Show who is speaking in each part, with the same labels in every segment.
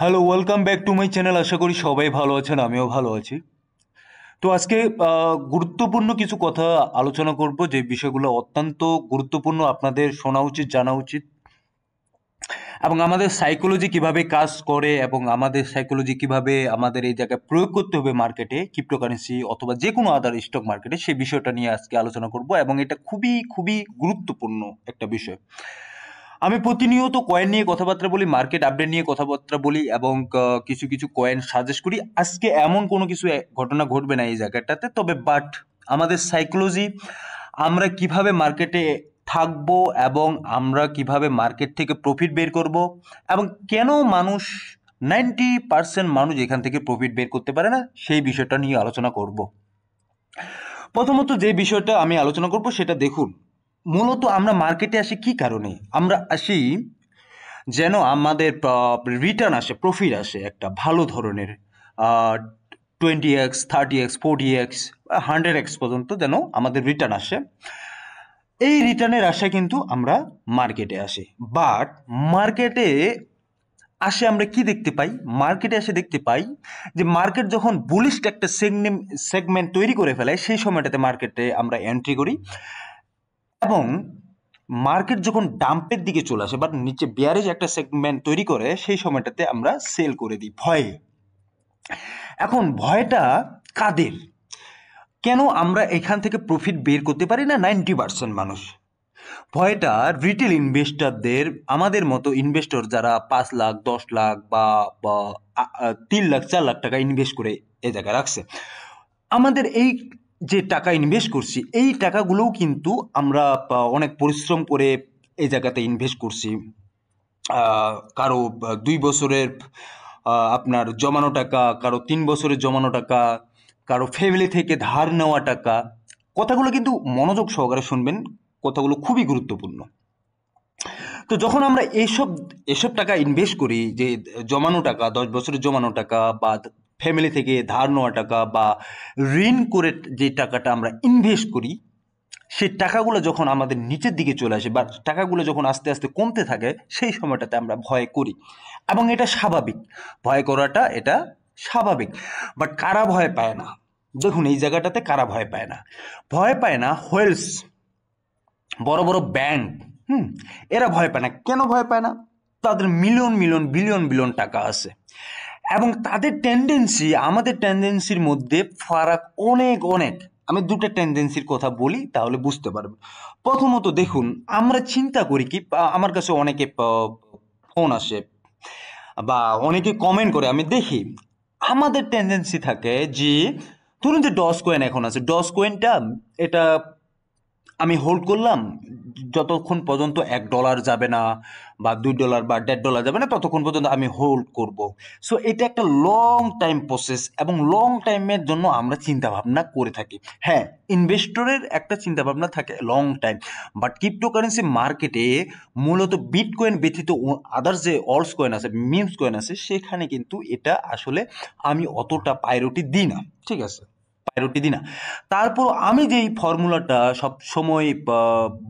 Speaker 1: Hello, welcome back to my channel. আশা করি সবাই ভালো আছেন, আমিও ভালো আছি। তো আজকে গুরুত্বপূর্ণ কিছু কথা আলোচনা করব, যে বিষয়গুলো অত্যন্ত গুরুত্বপূর্ণ, আপনাদের শোনা উচিত, জানা উচিত। এবং আমাদের সাইকোলজি কিভাবে কাজ করে এবং আমাদের সাইকোলজি কিভাবে আমাদের এই জায়গায় প্রয়োগ করতে হবে মার্কেটে, ক্রিপ্টোকারেন্সি অথবা যে কোনো আদার স্টক মার্কেটে, সেই বিষয়টা নিয়ে আজকে আলোচনা করব। এবং এটা খুবই খুবই গুরুত্বপূর্ণ একটা বিষয়। আমি প্রতিনিয়ত কয়েন নিয়ে কথাবার্তা বলি, মার্কেট আপডেট নিয়ে কথাবার্তা বলি এবং কিছু কিছু কয়েন সাজেস্ট করি। আজকে এমন কোনো কিছু ঘটনা ঘটবে না এই জায়গাটাতে, তবে বাট আমাদের সাইকোলজি, আমরা কিভাবে মার্কেটে থাকবো এবং আমরা কিভাবে মার্কেট থেকে প্রফিট বের করব, এবং কেন মানুষ 90% মানুষ এখান থেকে প্রফিট বের করতে পারে না, সেই বিষয়টা নিয়ে আলোচনা করব। প্রথমত যে বিষয়টা আমি আলোচনা করব সেটা দেখুন, মূলত আমরা মার্কেটে আসি কি কারণে? আমরা আসি যেন আমাদের রিটার্ন আসে, প্রফিট আসে একটা ভালো ধরনের, 20x, 30x, 40x, 100x পর্যন্ত যেন আমাদের রিটার্ন আসে। এই রিটার্নের আশায় কিন্তু আমরা মার্কেটে আসি। বাট মার্কেটে আসে আমরা কি দেখতে পাই? মার্কেটে এসে দেখতে পাই যে মার্কেট যখন বুলিশ একটা সেগমেন্ট তৈরি করে ফেলে, সেই সময়টাতে মার্কেটে আমরা এন্ট্রি করি। এবং মার্কেট যখন ডাম্পের দিকে চলে আসে বা নিচে বিয়ারেজ একটা সেগমেন্ট তৈরি করে, সেই সময়টাতে আমরা সেল করে দিই ভয়ে। এখন ভয়টা কাদের? কেন আমরা এখান থেকে প্রফিট বের করতে পারি না 90% মানুষ? ভয়টা রিটেল ইনভেস্টরদের, আমাদের মতো ইনভেস্টর যারা 5 লাখ, 10 লাখ বা 3 লাখ, 4 লাখ টাকা ইনভেস্ট করে এই জায়গায় রাখছে। আমাদের এই যে টাকা ইনভেস্ট করছি, এই টাকাগুলোও কিন্তু আমরা অনেক পরিশ্রম করে এই জায়গাতে ইনভেস্ট করছি। কারো 2 বছরের আপনার জমানো টাকা, কারো 3 বছরের জমানো টাকা, কারো ফ্যামিলি থেকে ধার নেওয়া টাকা। কথাগুলো কিন্তু মনোযোগ সহকারে শুনবেন, কথাগুলো খুবই গুরুত্বপূর্ণ। তো যখন আমরা এসব এসব টাকা ইনভেস্ট করি, যে জমানো টাকা, 10 বছরের জমানো টাকা বা ফ্যামিলি থেকে ধার নেওয়া টাকা বা ঋণ করে যে টাকাটা আমরা ইনভেস্ট করি, সেই টাকাগুলো যখন আমাদের নিচের দিকে চলে আসে বা টাকাগুলো যখন আস্তে আস্তে কমতে থাকে, সেই সময়টাতে আমরা ভয় করি। এবং এটা স্বাভাবিক, ভয় করাটা এটা স্বাভাবিক। বাট কারা ভয় পায় না? দেখুন এই জায়গাটাতে কারা ভয় পায় না? ভয় পায় না হোয়েলস, বড় বড় ব্যাংক। এরা ভয় পায় না। কেন ভয় পায় না? তাদের মিলিয়ন মিলিয়ন বিলিয়ন বিলিয়ন টাকা আছে এবং তাদের টেন্ডেন্সি আমাদের টেন্ডেন্সির মধ্যে ফারাক অনেক অনেক। আমি দুটো টেন্ডেন্সির কথা বলি, তাহলে বুঝতে পারবেন। প্রথমত দেখুন, আমরা চিন্তা করি কি, আমার কাছে অনেকে ফোন আসে বা অনেকে কমেন্ট করে, আমি দেখি আমাদের টেন্ডেন্সি থাকে যে, ধরুন যে ডস কয়েন এখন আছে, ডস কয়েনটা এটা আমি হোল্ড করলাম যতক্ষণ পর্যন্ত $1 যাবে না বা $2 বা $1.5 যাবে না, ততক্ষণ পর্যন্ত আমি হোল্ড করব। সো এটা একটা লং টাইম প্রসেস এবং লং টাইমের জন্য আমরা চিন্তা ভাবনা করে থাকি। হ্যাঁ, ইনভেস্টরের একটা চিন্তা ভাবনা থাকে লং টাইম। বাট ক্রিপ্টোকারেন্সি মার্কেটে মূলত বিটকয়েন ব্যতীত আদার্স যে অলস কয়েন আছে, মিমস কয়েন আছে, সেখানে কিন্তু এটা আসলে আমি অতটা প্রায়োরিটি দিই না। ঠিক আছে, প্রায়োরিটি দিই না। তারপর আমি যেই ফর্মুলাটা সব সময়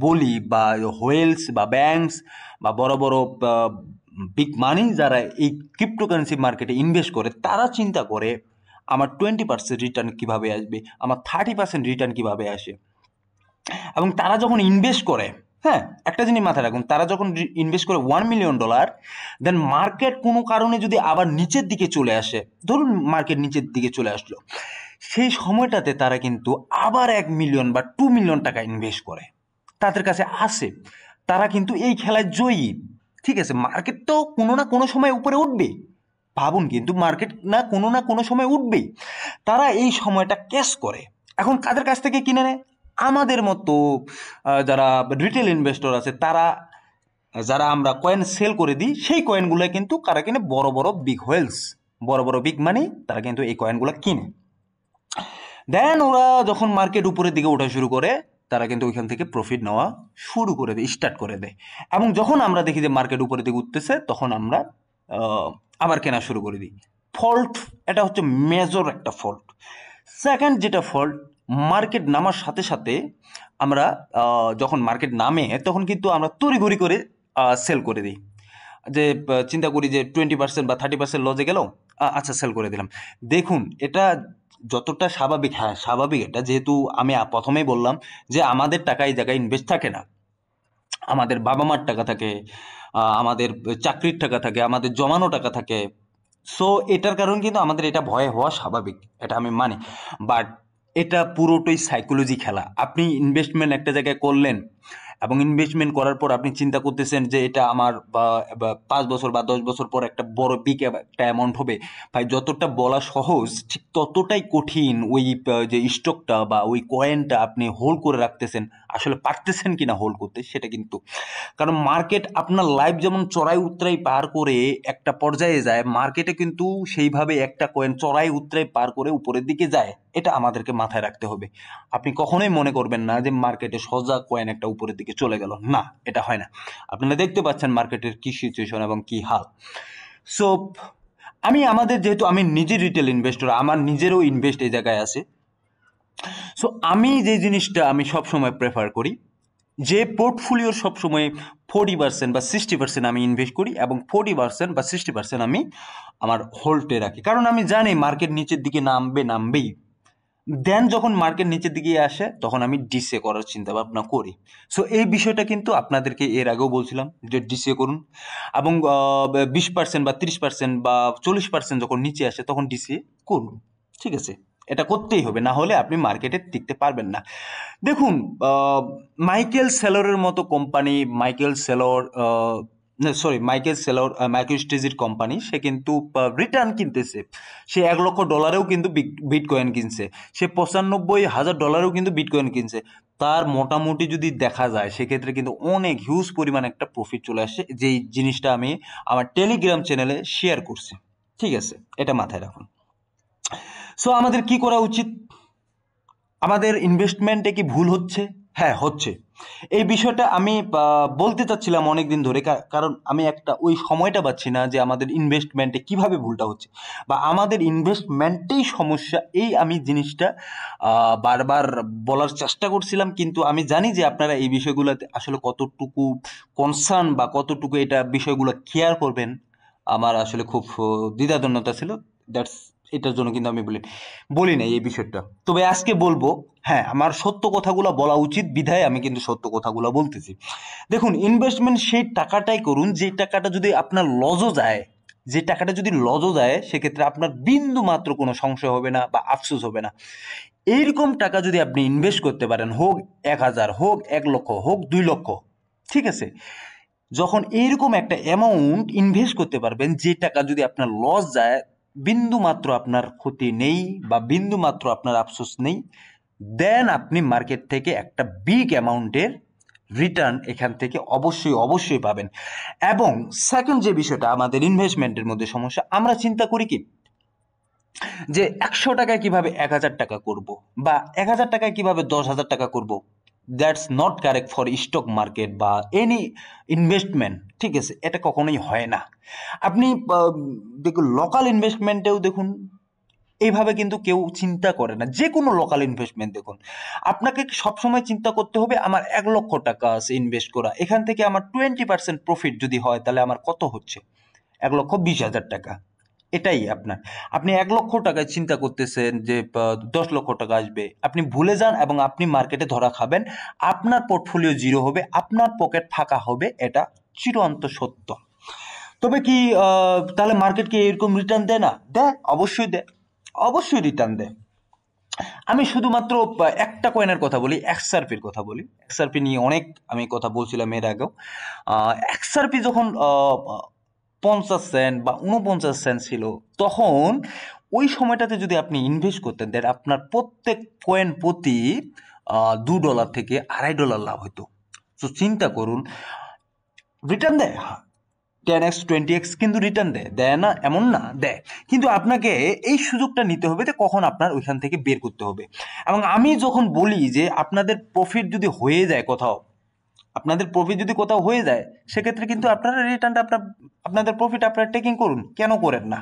Speaker 1: বলি, বা হোয়েলস বা ব্যাংকস বা বড় বড় বিগ মানি যারা এই ক্রিপ্টোকারেন্সি মার্কেটে ইনভেস্ট করে, তারা চিন্তা করে আমার 20% রিটার্ন কিভাবে আসবে, আমার 30% রিটার্ন কিভাবে আসে। এবং তারা যখন ইনভেস্ট করে, হ্যাঁ, একটা জিনিস মাথায় রাখুন, তারা যখন ইনভেস্ট করে $1 মিলিয়ন, দেন মার্কেট কোনো কারণে যদি আবার নিচের দিকে চলে আসে, ধরুন মার্কেট নিচের দিকে চলে আসলো, সেই সময়টাতে তারা কিন্তু আবার 1 মিলিয়ন বা 2 মিলিয়ন টাকা ইনভেস্ট করে, তাদের কাছে আসে। তারা কিন্তু এই খেলায় জয়ী। ঠিক আছে, মার্কেট তো কোনো না কোনো সময় উপরে উঠবে। ভাবুন, কিন্তু মার্কেট না কোনো সময় উঠবেই। তারা এই সময়টা ক্যাশ করে। এখন কাদের কাছ থেকে কিনে নেয়? আমাদের মতো যারা রিটেল ইনভেস্টর আছে, তারা, যারা আমরা কয়েন সেল করে দিই, সেই কয়েনগুলো কিন্তু কারা কিনে? বড় বড় বিগ হোয়েলস, বড় বড় বিগ মানি, তারা কিন্তু এই কয়েনগুলো কিনে। দেন ওরা যখন মার্কেট উপরের দিকে ওঠা শুরু করে, তারা কিন্তু ওইখান থেকে প্রফিট নেওয়া শুরু করে দেয়, স্টার্ট করে দেয়। এবং যখন আমরা দেখি যে মার্কেট উপরের দিকে উঠতেছে, তখন আমরা আবার কেনা শুরু করে দিই। ফল্ট, এটা হচ্ছে মেজর একটা ফল্ট। সেকেন্ড যেটা ফল্ট, মার্কেট নামার সাথে সাথে আমরা, যখন মার্কেট নামে তখন কিন্তু আমরা তড়িঘড়ি করে সেল করে দিই। যে চিন্তা করি যে 20% বা 30% লজে গেল, আচ্ছা সেল করে দিলাম। দেখুন এটা যতটা স্বাভাবিক, হ্যাঁ স্বাভাবিক এটা, যেহেতু আমি প্রথমেই বললাম যে আমাদের টাকা এই জায়গায় ইনভেস্ট থাকে না, আমাদের বাবা মার টাকা থাকে, আমাদের চাকরির টাকা থাকে, আমাদের জমানো টাকা থাকে। সো এটার কারণ কিন্তু আমাদের এটা ভয় হওয়া স্বাভাবিক, এটা আমি মানি। বাট এটা পুরোটাই সাইকোলজি খেলা। আপনি ইনভেস্টমেন্ট একটা জায়গায় করলেন এবং ইনভেস্টমেন্ট করার পর আপনি চিন্তা করতেছেন যে এটা আমার 5 বছর বা 10 বছর পর একটা বড় বিগ একটা অ্যামাউন্ট হবে। ভাই যতটা বলা সহজ ঠিক ততটাই কঠিন ওই যে স্টকটা বা ওই কয়েনটা আপনি হোল্ড করে রাখতেছেন, আসলে পারতেছেন কিনা হোল্ড করতে সেটা কিন্তু। কারণ মার্কেট আপনার লাইফ যেমন চড়াই উতরাই পার করে একটা পর্যায়ে যায়, মার্কেটে কিন্তু সেইভাবে একটা কয়েন চড়াই উতরাই পার করে উপরের দিকে যায়, এটা আমাদেরকে মাথায় রাখতে হবে। আপনি কখনোই মনে করবেন না যে মার্কেটে সোজা কয়েন একটা উপরের দিকে চলে গেল, না এটা হয় না। আপনারা দেখতে পাচ্ছেন মার্কেটের কি সিচুয়েশন এবং কি হাল। সো আমাদের যেহেতু আমি নিজে রিটেল ইনভেস্টর, আমার নিজেরও ইনভেস্ট এই জায়গায় আছে। সো আমি যে জিনিসটা আমি সবসময় প্রেফার করি যে পোর্টফোলিওর সবসময় 40% বা 60% আমি ইনভেস্ট করি এবং 40% বা 60% আমি আমার হোল্ডে রাখি। কারণ আমি জানি মার্কেট নিচের দিকে নামবেই। দেন যখন মার্কেট নিচের দিকে আসে তখন আমি ডিসিএ করার চিন্তা ভাবনা করি। সো এই বিষয়টা কিন্তু আপনাদেরকে এর আগেও বলছিলাম যে ডিসিএ করুন, এবং 20% বা 30% বা 40% যখন নিচে আসে তখন ডিসিএ করুন। ঠিক আছে, এটা করতেই হবে, না হলে আপনি মার্কেটে টিকতে পারবেন না। দেখুন মাইকেল সেলরের মতো কোম্পানি, মাইকেল সেলর মাইক্রোস্ট্রেটেজির কোম্পানি, সে কিন্তু রিটার্ন কিনতেছে। সে $1,00,000 কিন্তু বিটকয়েন কিনছে, সে $95,000 কিন্তু বিটকয়েন কিনছে। তার মোটামুটি যদি দেখা যায় সেক্ষেত্রে কিন্তু অনেক হিউজ পরিমাণ একটা প্রফিট চলে আসছে, যেই জিনিসটা আমি আমার টেলিগ্রাম চ্যানেলে শেয়ার করছি। ঠিক আছে, এটা মাথায় রাখুন। সো আমাদের কি করা উচিত? আমাদের ইনভেস্টমেন্টে কি ভুল হচ্ছে? হ্যাঁ হচ্ছে। এই বিষয়টা আমি বলতে চাচ্ছিলাম অনেকদিন ধরে, কারণ আমি একটা ওই সময়টা পাচ্ছি না যে আমাদের ইনভেস্টমেন্টে কিভাবে ভুলটা হচ্ছে বা আমাদের ইনভেস্টমেন্টেই সমস্যা। এই আমি জিনিসটা বারবার বলার চেষ্টা করছিলাম, কিন্তু আমি জানি যে আপনারা এই বিষয়গুলোতে আসলে কতটুকু কনসার্ন বা কতটুকু এটা বিষয়গুলো কেয়ার করবেন আমার আসলে খুব দ্বিধাদ্বন্দ্বতা ছিল। দ্যাটস এটার জন্য কিন্তু আমি বলি নাই এই বিষয়টা। তবে আজকে বলবো, হ্যাঁ আমার সত্য কথাগুলো বলা উচিত বিধায় আমি কিন্তু সত্য কথাগুলো বলতেছি। দেখুন ইনভেস্টমেন্ট সেই টাকাটাই করুন যে টাকাটা যদি আপনার লজও যায়, সেক্ষেত্রে আপনার বিন্দু মাত্র কোনো সংশয় হবে না বা আফসোস হবে না। এইরকম টাকা যদি আপনি ইনভেস্ট করতে পারেন, হোক 1,000, হোক 1,00,000, হোক 2,00,000, ঠিক আছে, যখন এইরকম একটা অ্যামাউন্ট ইনভেস্ট করতে পারবেন যে টাকা যদি আপনার লস যায় বিন্দু মাত্র আপনার ক্ষতি নেই বা বিন্দু মাত্র আপনার আফসোস নেই, দেন আপনি মার্কেট থেকে একটা বিগ অ্যামাউন্টের রিটার্ন এখান থেকে অবশ্যই পাবেন। এবং সেকেন্ড যে বিষয়টা আমাদের ইনভেস্টমেন্টের মধ্যে সমস্যা, আমরা চিন্তা করি কি যে 100 টাকায় কিভাবে 1,000 টাকা করব বা 1,000 টাকায় কিভাবে 10,000 টাকা করব। That's not correct for stock market বা এনি ইনভেস্টমেন্ট। ঠিক আছে, এটা কখনোই হয় না। আপনি দেখুন লোকাল ইনভেস্টমেন্টেও দেখুন এইভাবে কিন্তু কেউ চিন্তা করে না। যে কোনো লোকাল ইনভেস্টমেন্ট দেখুন, আপনাকে সবসময় চিন্তা করতে হবে আমার 1,00,000 টাকা আছে ইনভেস্ট করা, এখান থেকে আমার 20% প্রফিট যদি হয় তাহলে আমার কত হচ্ছে? 1,20,000 টাকা। এটাই আপনি 1,00,000 টাকায় চিন্তা করতেছেন যে 10,00,000 টাকা আসবে, আপনি ভুলে যান এবং আপনি মার্কেটে ধরা খাবেন। আপনার পোর্টফোলিও জিরো হবে, আপনার পকেট ফাঁকা হবে, এটা চিরন্ত সত্য। তবে কি তাহলে মার্কেট কি এরকম রিটার্ন দেয় না? দেয়, অবশ্যই দেয়, অবশ্যই রিটার্ন দেয়। আমি শুধুমাত্র একটা কয়েনের কথা বলি, এক্সআরপির কথা বলি। এক্সআরপি নিয়ে অনেক আমি কথা বলছিলাম এর আগেও। এক্সআরপি যখন 50 সেন্ট বা 49 সেন্ট ছিল, তখন ওই সময়টাতে যদি আপনি ইনভেস্ট করতেন দেন আপনার প্রত্যেক কয়েন প্রতি $2 থেকে $2.5 লাভ হতো। তো চিন্তা করুন, রিটার্ন দেয় 10x 20x কিন্তু রিটার্ন দেয় না এমন না, দেয়। কিন্তু আপনাকে এই সুযোগটা নিতে হবে যে কখন আপনার ওইখান থেকে বের করতে হবে। এবং আমি যখন বলি যে আপনাদের প্রফিট যদি হয়ে যায় কোথাও, সেক্ষেত্রে কিন্তু আপনারা রিটার্নটা আপনাদের প্রফিট আপনারা টেকিং করুন, কেন করেন না?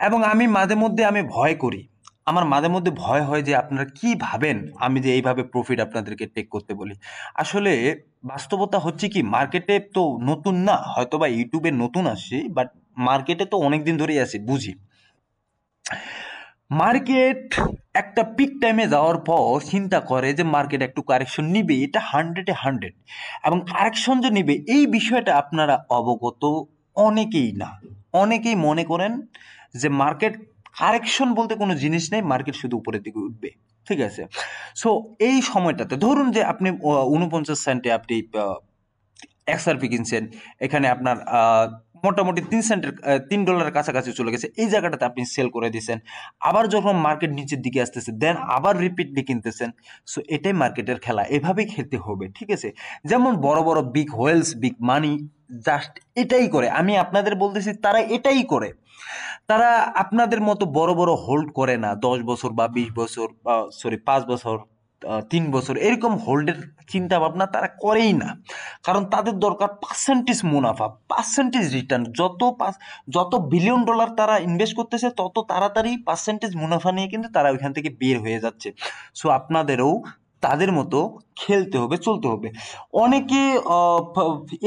Speaker 1: এবং আমি মাঝে মধ্যে আমি ভয় করি আমার মাঝে মধ্যে ভয় হয় যে আপনারা কি ভাবেন আমি যে এইভাবে প্রফিট আপনাদেরকে টেক করতে বলি। আসলে বাস্তবতা হচ্ছে কি, মার্কেটে তো নতুন না, হয়তোবা ইউটিউবে নতুন আসছি, বাট মার্কেটে তো অনেকদিন ধরেই আছি, বুঝি। মার্কেট একটা পিক টাইমে যাওয়ার পর চিন্তা করে যে মার্কেট একটু কারেকশন নিবে, এটা 100-এ 100, এবং কারেকশন যে নিবে এই বিষয়টা আপনারা অবগত অনেকেই না। অনেকেই মনে করেন যে মার্কেট কারেকশন বলতে কোনো জিনিস নেই, মার্কেট শুধু উপরের দিকে উঠবে। ঠিক আছে, সো এই সময়টাতে ধরুন যে আপনি 49 সেন্টে আপনি এক্সআরপি কিনছেন, এখানে আপনার মোটামুটি $3 কাছাকাছি চলে গেছে, এই জায়গাটাতে আপনি সেল করে দিয়েছেন। আবার যখন মার্কেট নিচের দিকে আসতেছে দেন আবার রিপিটলি কিনতেছেন। সো এটাই মার্কেটের খেলা, এভাবেই খেলতে হবে। ঠিক আছে, যেমন বড় বড় বিগ হোয়েলস, বিগ মানি জাস্ট এটাই করে, আমি আপনাদের বলতেছি তারা এটাই করে। তারা আপনাদের মতো বড় বড় হোল্ড করে না, 10 বছর বা 20 বছর, সরি 5 বছর, 3 বছর এরকম হোল্ডের চিন্তা ভাবনা তারা করেই না। কারণ তাদের দরকার পার্সেন্টেজ মুনাফা, পার্সেন্টেজ রিটার্ন। যত বিলিয়ন ডলার তারা ইনভেস্ট করতেছে তত তাড়াতাড়ি পার্সেন্টেজ মুনাফা নিয়ে কিন্তু তারা ওইখান থেকে বের হয়ে যাচ্ছে। সো আপনাদেরও তাদের মতো খেলতে হবে, চলতে হবে। অনেকে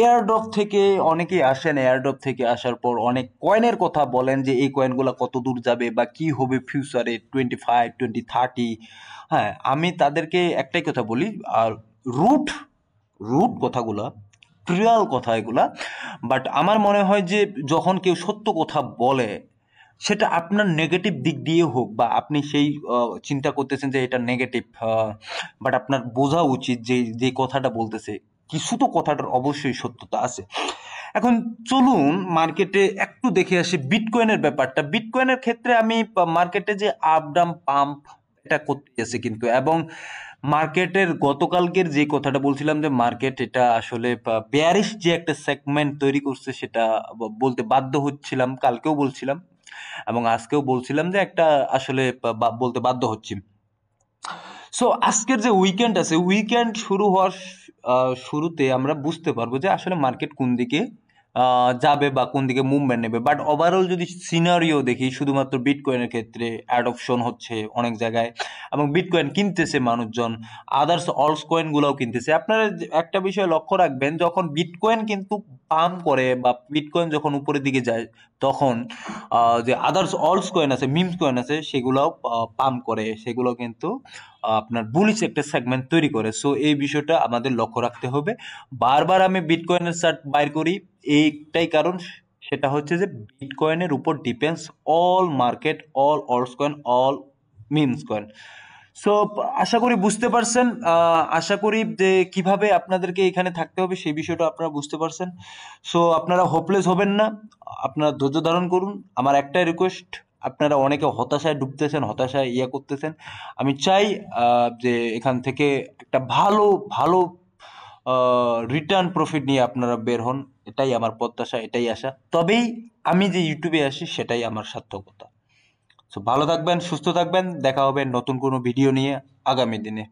Speaker 1: এয়ারড্রপ থেকে অনেকেই আসেন, এয়ারড্রপ থেকে আসার পর অনেক কয়েনের কথা বলেন যে এই কয়েনগুলো কত দূর যাবে বা কি হবে ফিউচারে 25, 20, 30। হ্যাঁ, আমি তাদেরকে একটাই কথা বলি, আর রুট রুট কথাগুলা, ট্রিয়াল কথা এগুলা। বাট আমার মনে হয় যে যখন কেউ সত্য কথা বলে, সেটা আপনার নেগেটিভ দিক দিয়ে হোক বা আপনি সেই চিন্তা করতেছেন যে এটা নেগেটিভ, বাট আপনার বোঝা উচিত যে যে কথাটা বলতেছে কিছু তো কথাটার অবশ্যই সত্যতা আছে। এখন চলুন মার্কেটে একটু দেখে আসি বিটকয়েনের ব্যাপারটা। বিটকয়েনের ক্ষেত্রে আমি মার্কেটে যে আপ ডাউন পাম্প এটা করতে আছে কিন্তু, এবং মার্কেটের গতকালকের যে কথাটা বলছিলাম যে মার্কেট এটা আসলে বেয়ারিশ যে একটা সেগমেন্ট তৈরি করছে, সেটা বলতে বাধ্য হচ্ছিলাম, কালকেও বলছিলাম এবং আজকেও বলছিলাম যে একটা আসলে বলতে বাধ্য হচ্ছি। সো আজকের যে উইকেন্ড আছে, উইকেন্ড শুরু হওয়ার শুরুতে আমরা বুঝতে পারবো যে আসলে মার্কেট কোন দিকে যাবে বা কোন দিকে মুভমেন্ট নেবে। বাট ওভারঅল যদি সিনারিও দেখি, শুধুমাত্র বিটকয়েনের ক্ষেত্রে অ্যাডপশন হচ্ছে অনেক জায়গায় এবং বিটকয়েন কিনতেছে মানুষজন, আদার্স অলস কয়েন গুলাও কিনতেছে। আপনারা একটা বিষয় লক্ষ্য রাখবেন, যখন বিটকয়েন কিন্তু পাম্প করে বা বিটকয়েন যখন উপরের দিকে যায়, তখন যে আদার্স অলস কয়েন আছে, মিমস কয়েন আছে, সেগুলাও পাম্প করে, সেগুলো কিন্তু আপনার বুলিশ একটা সেগমেন্ট তৈরি করে। সো এই বিষয়টা আমাদের লক্ষ্য রাখতে হবে। বারবার আমি বিটকয়েনের চার্ট বাইর করি, এইটাই কারণ, সেটা হচ্ছে যে বিটকয়েনের উপর depends all market, all alts coin, all memes coin. So আশা করি বুঝতে পারছেন, আশা করি যে কিভাবে আপনাদেরকে এখানে থাকতে হবে সেই বিষয়টা আপনারা বুঝতে পারছেন। সো আপনারা হোপলেস হবেন না, আপনারা ধৈর্য ধারণ করুন। আমার একটাই রিকোয়েস্ট, আপনারা অনেকে হতাশায় ডুবতেছেন, হতাশায় ইয়ে করতেছেন, আমি চাই যে এখান থেকে একটা ভালো ভালো রিটার্ন প্রফিট নিয়ে আপনারা বের হন। এটাই আমার প্রত্যাশা, এটাই আশা। তবেই আমি যে ইউটিউবে আসি সেটাই আমার সার্থকতা। সো ভালো থাকবেন, সুস্থ থাকবেন, দেখা হবে নতুন কোনো ভিডিও নিয়ে আগামী দিনে।